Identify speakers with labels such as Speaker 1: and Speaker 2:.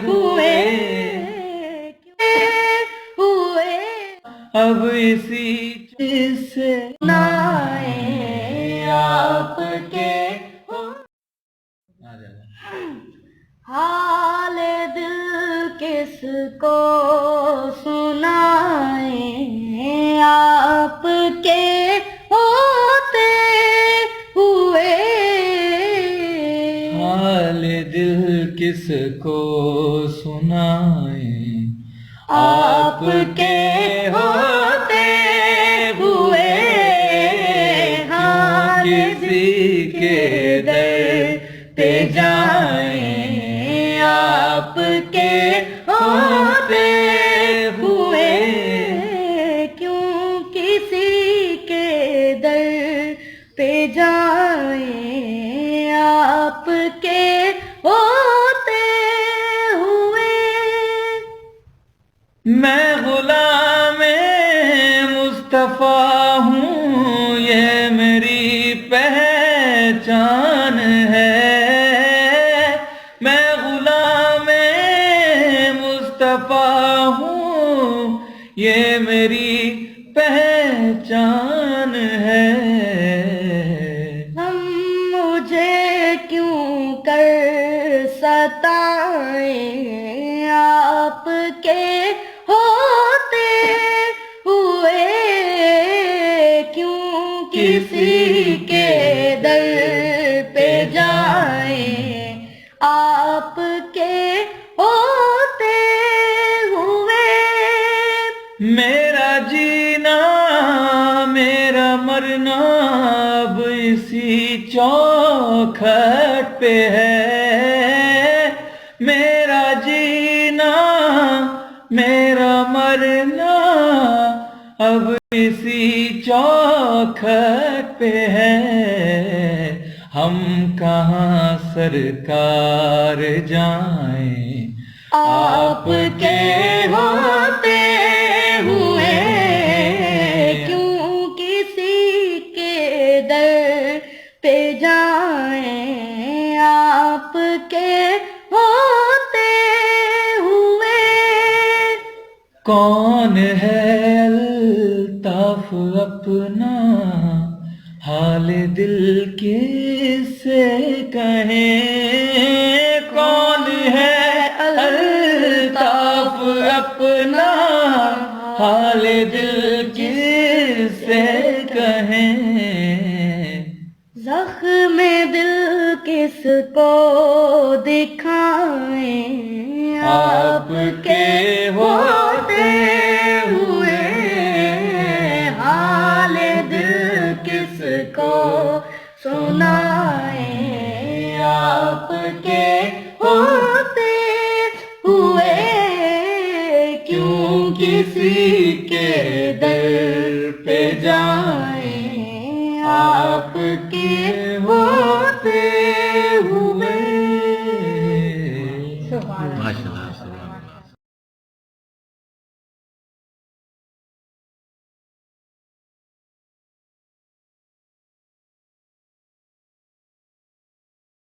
Speaker 1: ہوئے اب اسی چیز سے
Speaker 2: سنائیں آپ کے حال دل کس کو سنائیں آپ کے ہوتے ہوئے
Speaker 1: حال دل کس کو سنائیں آپ کے
Speaker 2: ہوتے ہوئے حال
Speaker 1: کسی کے در پہ جائیں
Speaker 2: آپ کے ہوتے ہوئے کیوں کسی کے در پہ جائیں آپ کے ہوتے ہوئے
Speaker 1: میں غلام مصطفیٰ ہوں یہ میری پہچان ہے میں غلام مصطفیٰ ہوں یہ میری پہچان ہے
Speaker 2: ہم مجھے کیوں کر ستائیں آپ کے ہوتے ہوئے کیوں کسی کے در پہ جائیں آپ کے ہوتے ہوئے
Speaker 1: میرا جینا میرا مرنا اب اسی چوکھٹ پہ ہے میرا جینا میرا مرنا اب اسی چوکھٹ پہ ہے ہم کہاں سرکار جائیں
Speaker 2: آپ کے ہوتے ہوئے کیوں کسی کے در پہ جائیں آپ کے ہوتے ہوئے
Speaker 1: کون ہے الطاف اپنا حال دل کس سے کہیں کون ہے الطاف اپنا حال دل کس سے کہیں
Speaker 2: زخم دل کس کو دکھائیں آپ کے ہوتے ہوئے حال دل کس کو سنائیں آپ کے ہوتے ہوئے کیوں کسی کے در پہ جائیں آپ